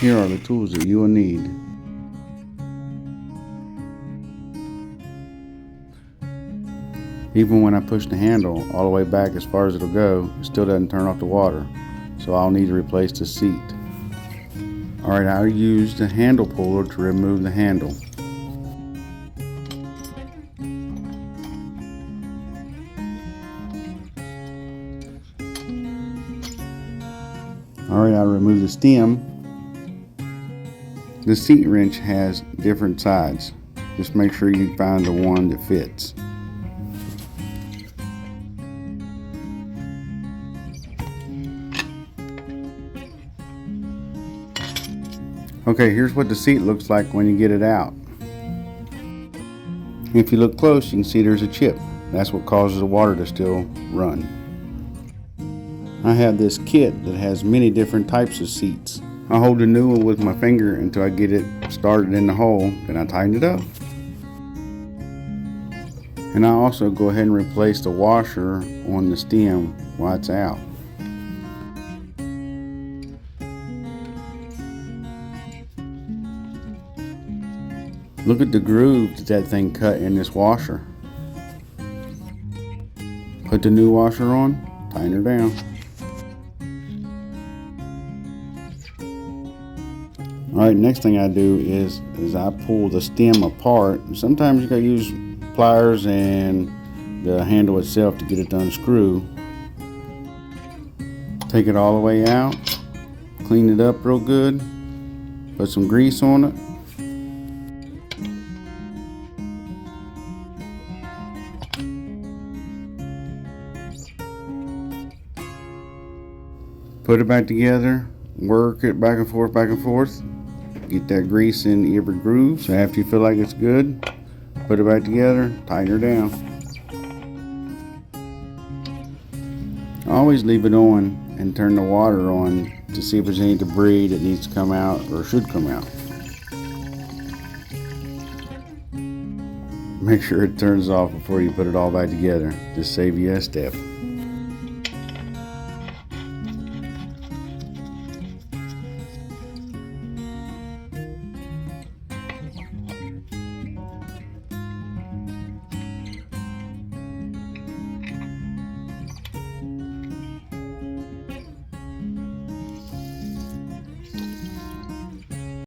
Here are the tools that you will need. Even when I push the handle all the way back as far as it'll go, it still doesn't turn off the water. So I'll need to replace the seat. Alright, I'll use the handle puller to remove the handle. Alright, I'll remove the stem. The seat wrench has different sides. Just make sure you find the one that fits. Okay, here's what the seat looks like when you get it out. If you look close, you can see there's a chip. That's what causes the water to still run. I have this kit that has many different types of seats. I hold the new one with my finger until I get it started in the hole, then I tighten it up. And I also go ahead and replace the washer on the stem while it's out. Look at the groove that thing cut in this washer. Put the new washer on, tighten her down. Alright, next thing I do is I pull the stem apart. Sometimes you gotta use pliers and the handle itself to get it to unscrew. Take it all the way out, clean it up real good, put some grease on it. Put it back together, work it back and forth. Get that grease in every groove. So after you feel like it's good, put it back together, tighten her down. Always leave it on and turn the water on to see if there's any debris that needs to come out or should come out. Make sure it turns off before you put it all back together. Just save you a step.